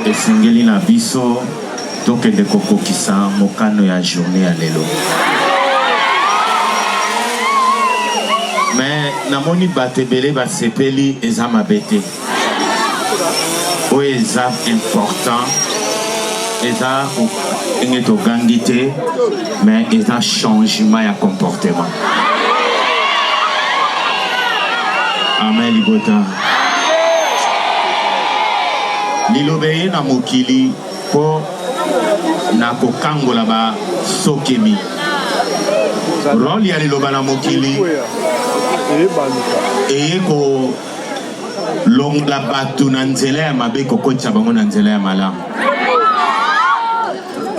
Esingeli na biso tokende kokokisa mokano ya journée ya lelo. Mais namoni batebele basepeli eza mabete. Oyo eza important. Eza engeto gangite mais eza changement ya comportement. Amen libota. Lilobeye na mokili po na kokangola ba sokemi. Roli ya liloba na mokili eye ko longla batu na nzela ya mabe kokotisa bango na nzela ya malamu.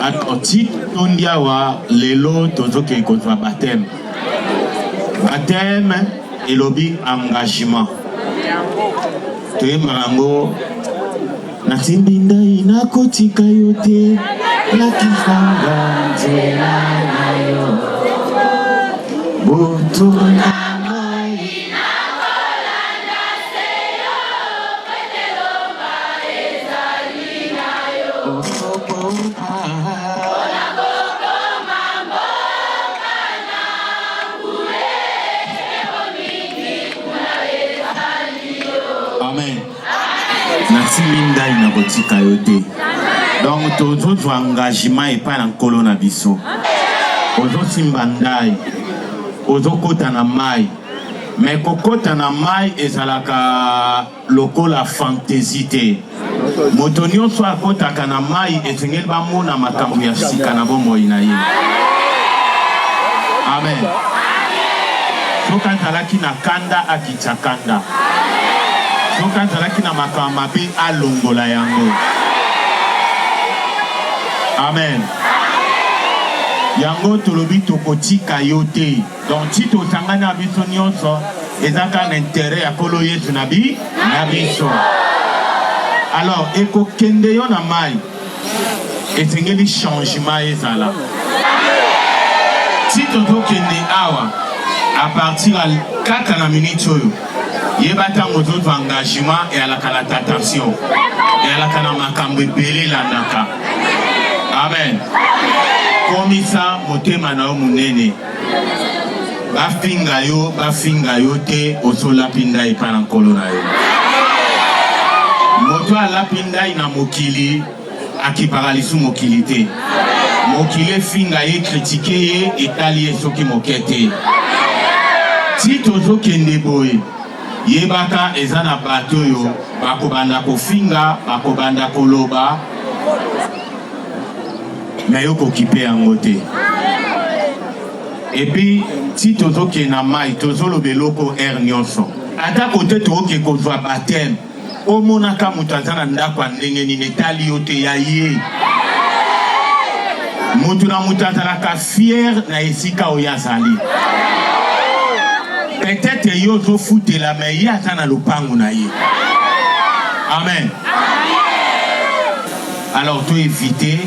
Atoti tondia wa lelo tozoke kozwa baptême. Baptême elobi engagement. Toyemba yango natimbi ndai nakotika yo te nakifanga nzela na yo butu na ngai nakolanda se yo petelomba ezali na yo onakokoma mboka na mbule ekomiki kuna ezali yo. Amen. Natimbi ndai nakotika yo te. Donc tozozwa engagement epai na nkolo na biso. Ozosimba ndai. Ozokota na mai. Mais kokota na mai ezalaka lokola fantaisie te. Moto nyonso akotaka na mai esengeli bamona makambo ya sika na bomoi na ye. Amen. Soki azalaki na kanda akitya kanda. Soki azalaki na makambo mabe alongola yango. Amen. Yango tolobi tokotika yo te. Donc si tozangani na biso nyonso ezaka na intérêt ya kolo Yesu na biso. Alors ekokende yo na mai esengeli changement ezala. Si tozokende awa à partir ya 4 na minute oyo yeba tango tozwa engagement et alaka na tentation et alaka na makambo ebele landaka. Amen. Komisa motema na yo munene. Bafinga yo te osolapi ndai epai na nkolo na yo. Moto alapi ndai na mokili akipaka lisu mokili te. Mokili efinga ye kritike ye etali ye soki moke te. Si tozokende boye yebaka eza na bato yo bakobanda kofinga bakobanda koloba na yo kokipe yango te. Et puis si tozoke na mai tozoloba eloko nyonso ata kote tooke kozwa baptême omonaka moto aza na ndako ya ndenge nini etali yo te ya ye. Moto na moto azalaka fier na esika oyo azali. Peut-être yo ozofutela mais ye aza na lopango na ye. Amen. Alors to éviter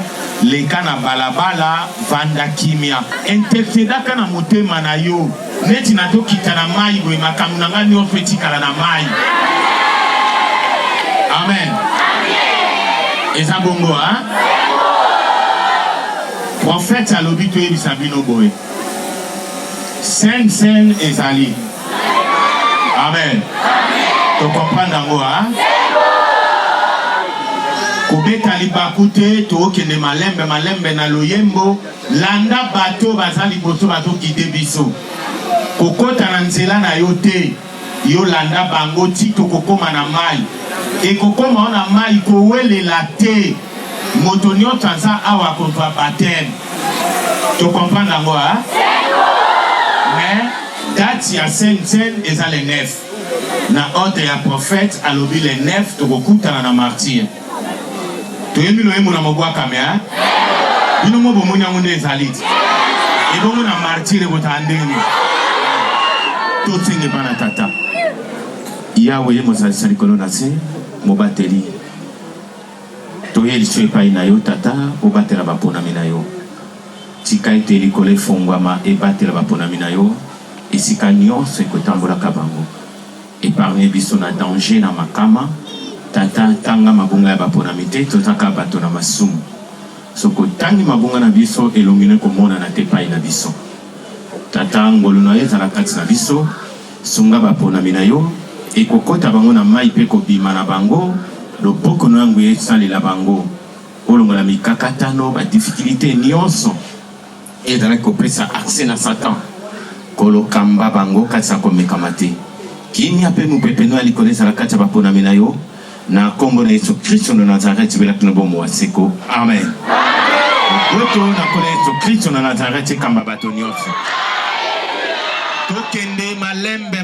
leka na balabala vanda kimia intercedaka na motema na yo neti na tokita na mai boye makambo na nga nyonso etikala na mai. Amen. Eza bongo hein? Prophète alobi toyebisa bino boye sen ezali. Amen. To comprendre yango hein? Kobeta libakute tookende malembe na loyembo landa bato bazali boso bato kite biso kokota na nzela na yo te yo landa bango ti tokokoma na mai ekokoma na mai kowelela te moto nyonso aza awa kozwa baptême tokomprendre yango ha mais date ya sainte eza le 9 na ordre ya prophète alobi le 9 tokokutana na martyr toyebi loyembo na mobwaka me ha bino mo bomoni yango nde ezali ti ebongo na martyr ekotala ndenge totenge mpa na tata yawe ye mozalisa likolo na se mobateli toye liso epai na yo tata obatela baponami na yo tika ete likolo efongwama ebatela baponami na yo esika nyonso ekotambolaka bango epargne biso na danger na makama tata tanga mabunga ya baponami te tozaka bato na masumu soko tangi mabunga na biso elongine komona na te epai na biso tata ngolu na yo ezala kati na biso sunga baponami na yo ekokota bango na mai mpe kobima na bango loboko na yango esalela bango olongola mikakatano badifficulté nyonso ezalaki kopesa accès na satan kolokamba bango kati na komekama te kimia mpe mopepeno ya likolo ezala kati ya baponami na yo na kombo na yesu kristo na nazareti belaki na bomo wa seko amen boto na nkolo ya yesu kristo na nazareti ekamba bato nyonso tokende malembe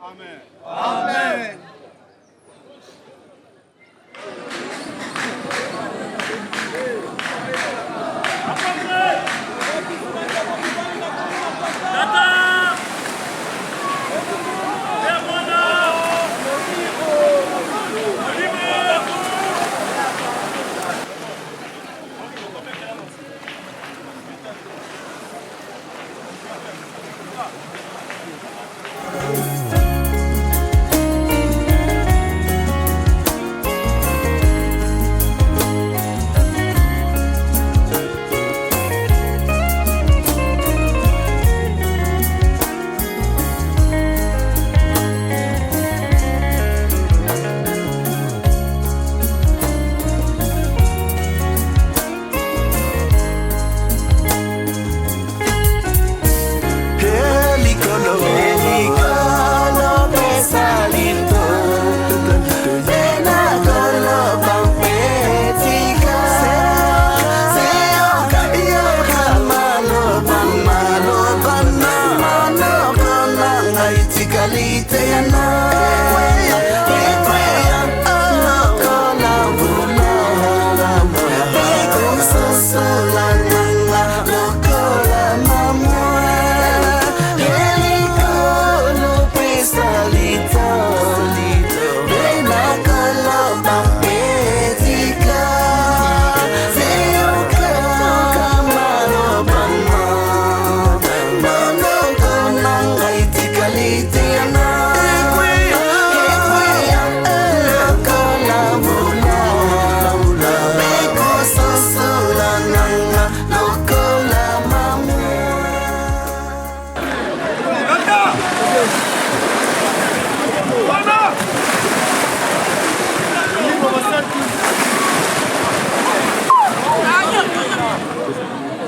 Amen. Amen.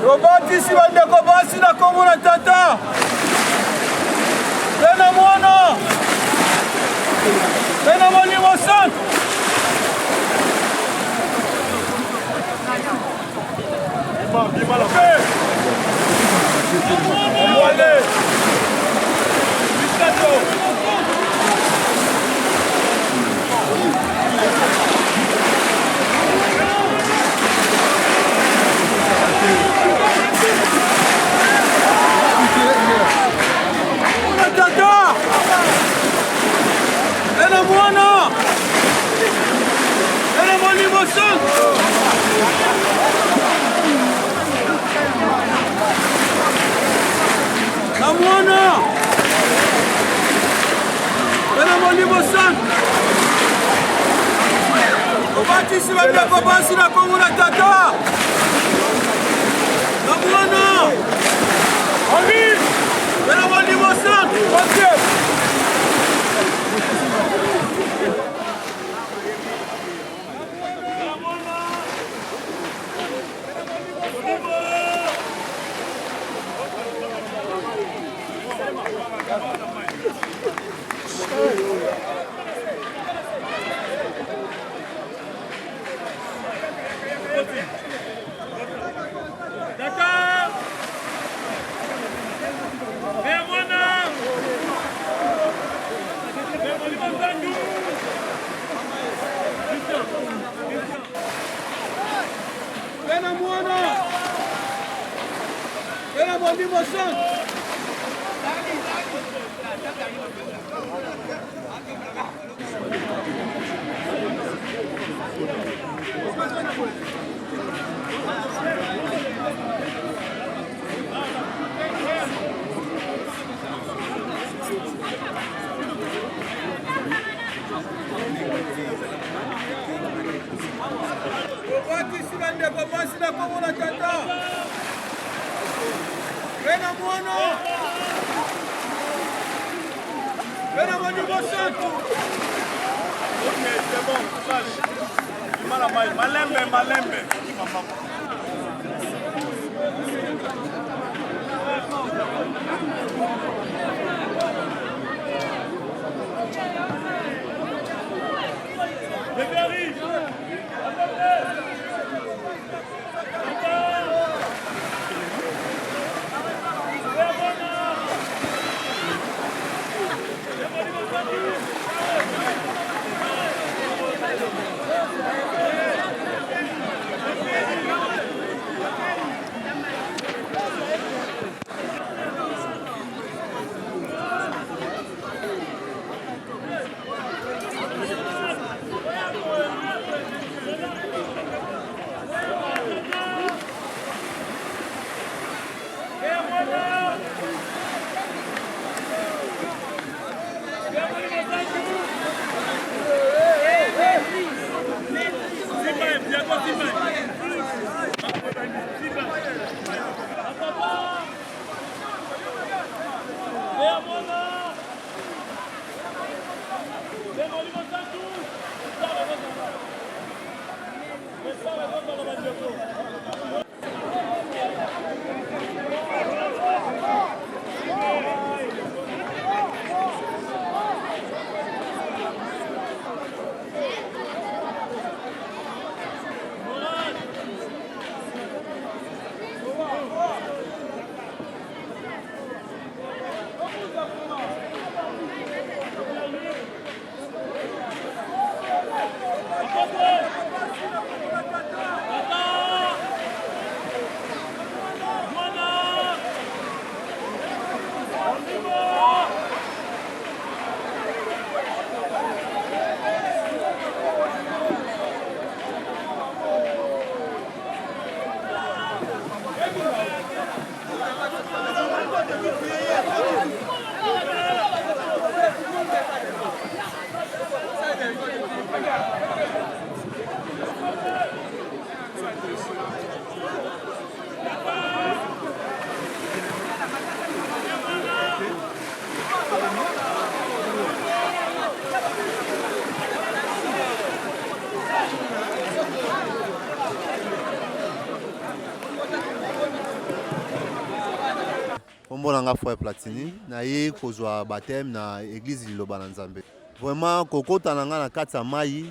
Robatisi bandeko basi na kombo na tata pena mwana pena molimo santo Obatisi bandeko basi na Kongo na tata na mwana ami bena molimo santu ok Malembe. Kombo nanga Frère Platini na ye kozwa baptême na église Liloba na Nzambe. Vraiment kokota nanga na kati ya mai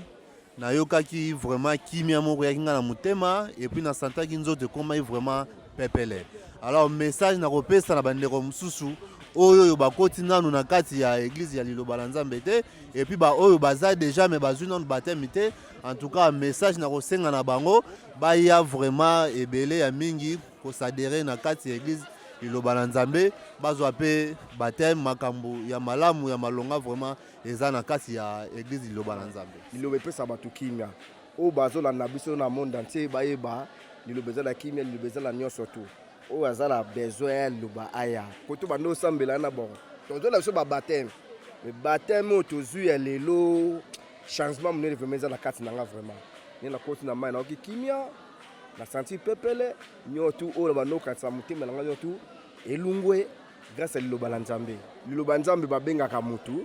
nayokaki vraiment kimia moko yaki nga na motema et puis nasantaki nzoto ekomaki vraiment pepele. Alors message nakopesa na bandeko mosusu oyo bakoti nanu na kati ya église ya Liloba la Nzambe te et puis oyo baza déjà mais bazwi nanu baptême te. En tout cas message nakosenga na bango baya vraiment ebele ya mingi kosadere na kati ya église Liloba la Nzambe bazwa pe baptême makambo ya malamu ya malonga vraiment eza na kati ya église Liloba la Nzambe. Liloba epesa bato kimia oyo bazolanda biso na monde entier bayeba Liloba eza na kimia, Liloba eza na nyonso tu oyo aza na besoin ya Liloba aya koto bando osambela na bon tozola biso babaptême mais baptême oyo tozwi ya lelo changement monene vraiment eza na kati na nga vraiment nde nakoti na mai naoki kimia na senti pepele nyo tu oyo bando okatisa motema na nga nyo tu elungwe grâce à Liloba la Nzambe. Liloba Nzambe babengaka mutu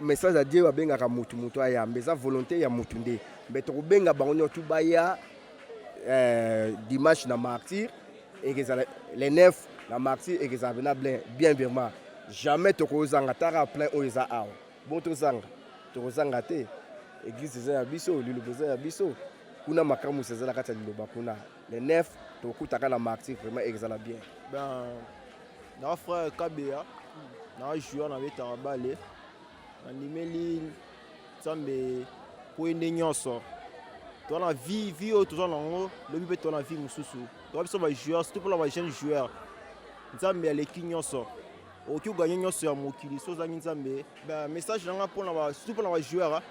message à Dieu babengaka mutu aya mbeza volonté ya mutu nde mais tokobenga bango nyo tu baya dimanche na martyr et que les 9 la martyr et que ça venait bien vraiment jamais tokozanga tara plein oyo awa bon tozanga te église eza ya biso Liloba eza ya biso kuna makamu sezala kati ya Liloba kuna les 9 tokutaka na martyr vraiment et que ça bien ben na frère Kabea na joueur na beta balé na nimeli Nzambe po ende nyonso to na vie o to na ngo lobi pe to na vie mususu to biso ba joueur surtout pour les jeunes joueurs Nzambe aleki nyonso oki gagner nyonso ya mokili so zangi Nzambe ben message nanga pour na surtout pour les joueurs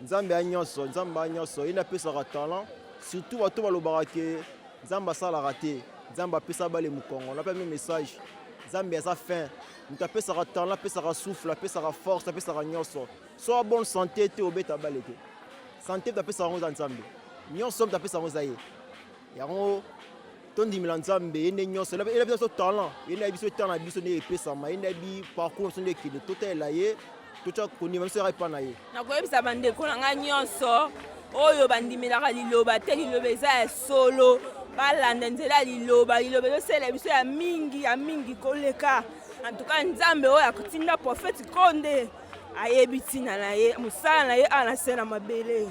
Nzambe a nyonso ina pesa ka talent surtout bato balobaka ke Nzambe sala raté Nzambe apesa bale mukongo na pas même message Nzambe a sa fin mutu apesaka talent apesaka souffle apesaka force apesaka nyonso so bonne santé te obeta bale te santé tapesaka ngo za Nzambe nyonso tapesaka ngo za ye yango tondimela Nzambe ene nyonso ela biso talent ene biso talent biso ne epesama ene bi parcours so ne kile totela ye tocha koni même so ya pa na ye nakoyebisa bandeko na nga nyonso oyo bandimelaka Liloba te Liloba eza ya solo balanda nzela Liloba ezosala biso ya mingi koleka en tout cas Nzambe oyo akotinda prophète Konde ayebi ntina na ye mosala na ye ana se na mabele.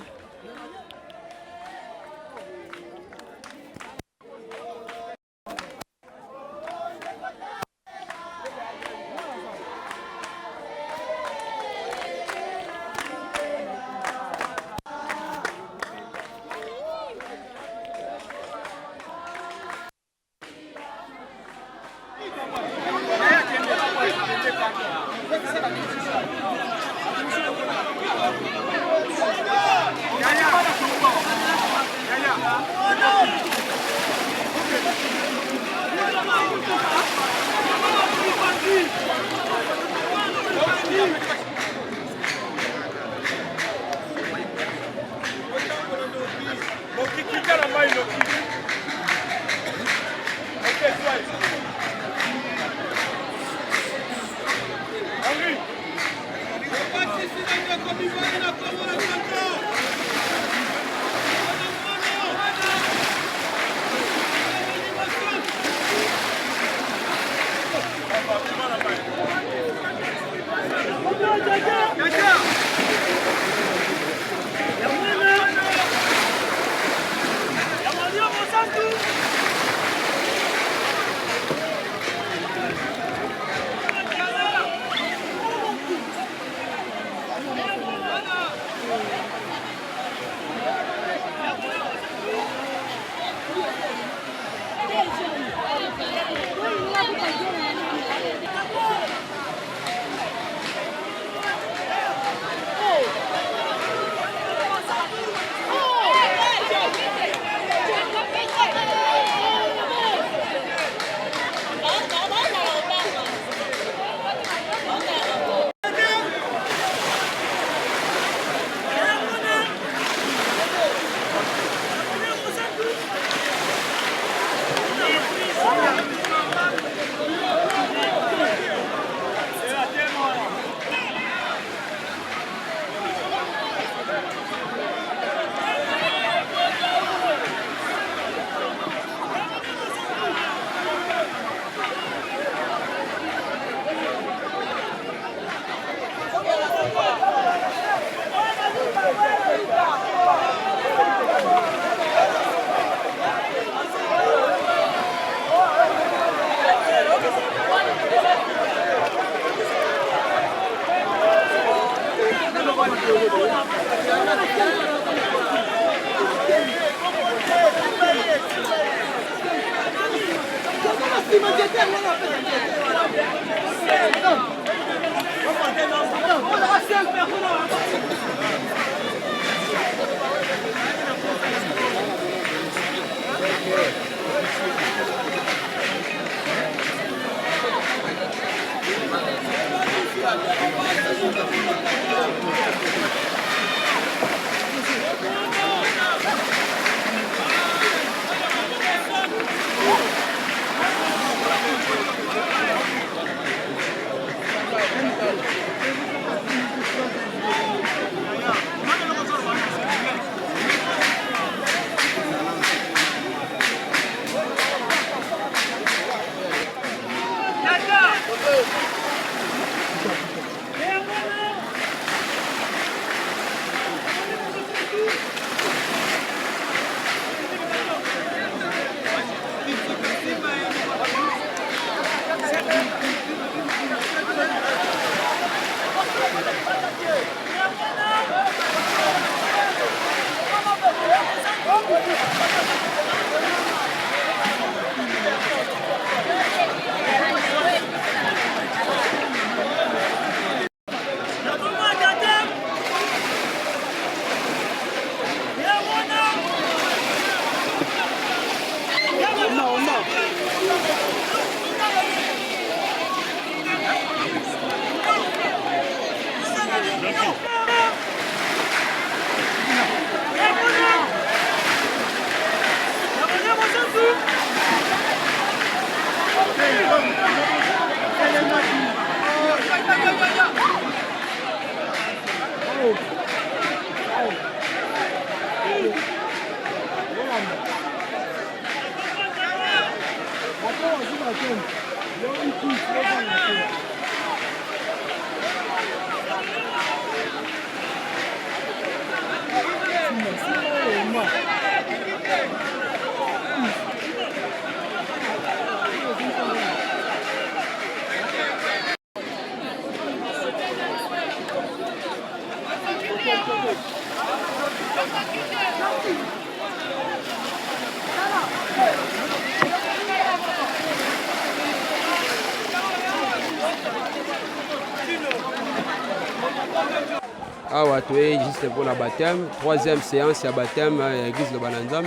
Awa toye juste pour la baptême, troisième séance ya baptême à l'église de Bananzambe.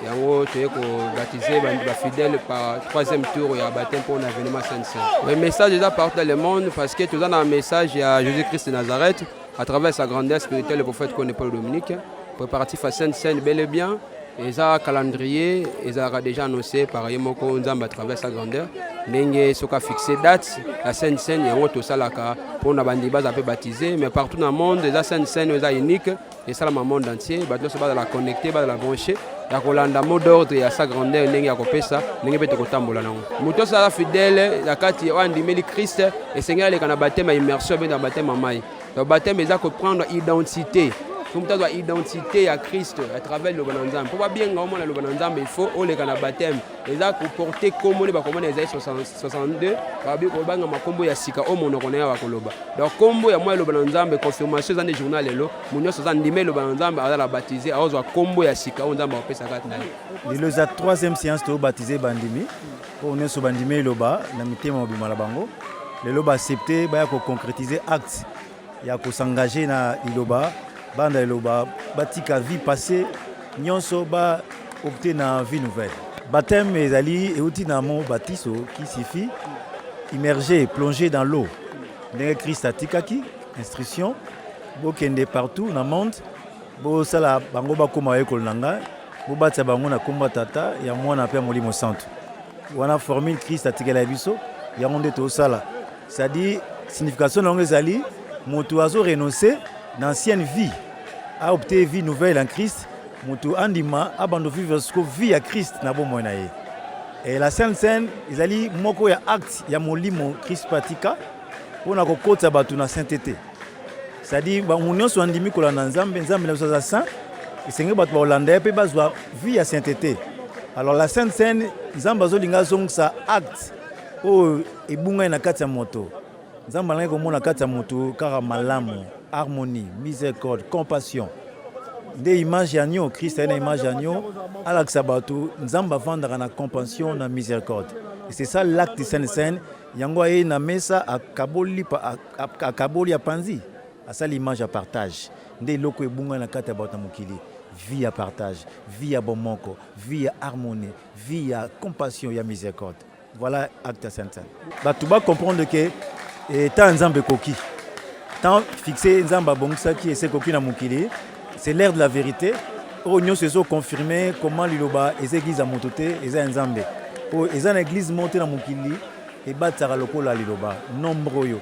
Yango toye ko baptiser ba fidèles par troisième tour ya baptême pour l'avènement Saint-Saint. Le message est là partout dans le monde parce que tout un message à Jésus-Christ de Nazareth à travers sa grandeur spirituelle, le prophète qu'on est Paul Dominique, préparatif à Saint-Saint bel et bien. Et ça calendrier, ils ont déjà annoncé par Yemoko Nzamba à travers sa grandeur. N'engé soka fixé date la Sainte-Seine et autre salaka pour na bandi base peu baptisé mais partout dans le monde la Sainte-Seine est unique et ça le monde entier bato se ba la connecter ba la brancher ya kolanda mot d'ordre ya sa grandeur n'engé ya kopesa n'engé peut kotambola nango moto sala fidèle la kati wandimeli Christ et Seigneur les kana baptême immersion dans baptême mai le baptême est à comprendre identité. Comme tu as l'identité à Christ à travers le Bananzam. Pour bien comment le Bananzam, il faut au le baptême. Les a porté comme les baptêmes des années 62. Babi ko banga makombo ya sika o mono kona ya koloba. Donc kombo ya moi le Bananzam confirmation dans les journaux lelo. Munyo so ndimé le Bananzam a la baptiser a ozo kombo ya sika o nzamba opesa kat na. Le za troisième séance to baptiser bandimi. Pour on so bandimi loba na mitema obimala bango. Le loba accepté ba ko concrétiser acte. Ya ko s'engager na iloba. Banda loba batika vie passée nyonso ba opter na vie nouvelle. Baptême ezali euti na mon baptiso qui signifie immerger, plonger dans l'eau. Ndenge Christ atikaki instruction bo kende partout na monde bo sala bango ba koma ekol nanga bo batsa bango na komba tata ya mwana pe molimo santo. Wana formule Christ atikela biso ya monde to sala. C'est-à-dire signification longue ezali moto azo renoncer d'ancienne vie a opté vie nouvelle en Christ mutu andima abando vivre jusqu'au vie à Christ na bo moina ye et la Sainte Seine izali moko ya acte ya molimo Christ pratika pona ko kota batu na sainteté c'est-à-dire ba union so andimi ko la nzambe nzambe na so saint esenge batu ba hollandais pe bazwa vie à sainteté alors la Sainte Seine nzamba zo linga zong sa acte o ebunga na kati ya moto nzamba na ko mona kati ya moto kara malamu harmonie, miséricorde, compassion. Des images agneaux, Christ a une image agneau, à l'axabatu, nzamba vendra na compassion, na miséricorde. C'est ça l'acte Saint-Saint. Yango aye na mesa akaboli a panzi. À ça l'image à partage. Nde loko ebunga na kata bata mukili. Vie à partage, vie à bomoko, vie à harmonie, vie à compassion et à miséricorde. Voilà acte Saint-Saint. Bah tu vas comprendre que tant nzambe koki. Tant fixé nzamba bongsa qui essaie koki na mukili. C'est l'ère de la vérité. Oignon se sont confirmés comment liloba et église à montoté et za nzambe. Oh et za église montée na mukili et batara lokola liloba nombre yo.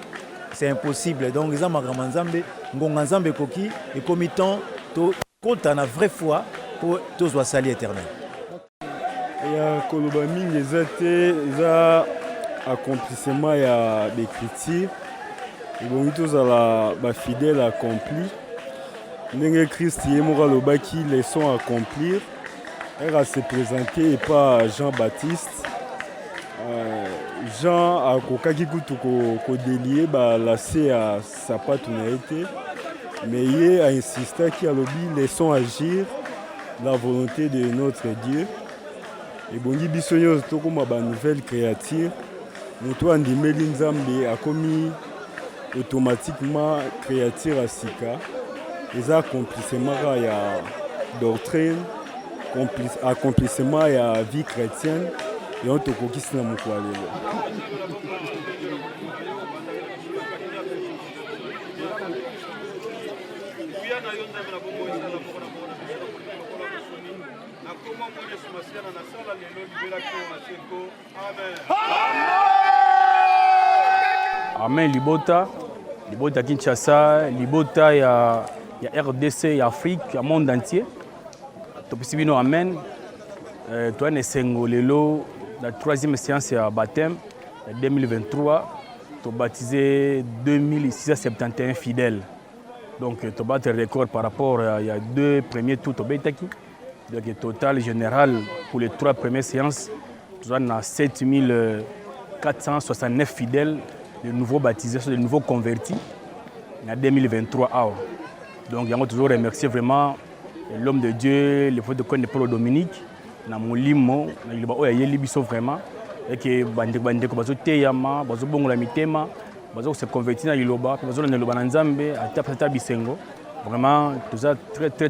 C'est impossible. Donc les amagama nzambe ngonga nzambe koki et comme temps to quand on a vraie foi pour tous les salut éternel. Il y a koloba mingi eza accomplissement ya d'écriture. Et bon tous à la fidèle accompli. Ndenge Christ yemora lobaki leçon accomplir. Elle a se présenté et pas Jean-Baptiste. Jean a kokaki kutu ko délier ba lacé à sapato na été. Mais il a insisté qu'il a lobby laissons agir la volonté de notre Dieu. Et bongi bisonyo to comme ba nouvelle créature. Moto andimeli nzambe a commis automatiquement créature à sika. Les accomplissements ya doctrine, accomplissement ya vie chrétienne et on te kokisi na mukwalelo. Amen. Libota Kinshasa, Libota il y a RDC, il y a Afrique, il y a le monde entier. Topusibino Amen. Toi Nesengo Lelo, la troisième séance à baptême 2023. Tu as baptisé 2671 fidèles. Donc tu as battu le record par rapport il y a 2 premiers tours. Donc le total général pour les 3 premières séances, tu as 7469 fidèles, de nouveaux baptisés, de nouveaux convertis en 2023. Donc je toujours remercier vraiment l'homme de Dieu, le prophète de Paul Dominique, na molimo, na liba oya yeli biso vraiment et que bande ko bazo teyama, bazo bongola mitema, bazo se convertir na liloba, bazo na liloba na nzambe, atapa bisengo. Vraiment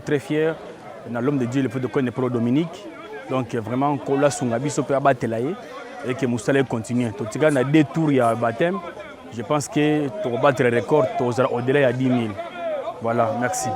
très fier na l'homme de Dieu, le prophète de Paul Dominique. Donc vraiment ko la sunga biso pe abatelaye et que musala continue. To tika na 2 tours ya baptême. Je pense que tu vas battre le record, tu vas au-delà de 10 000. Voilà, merci.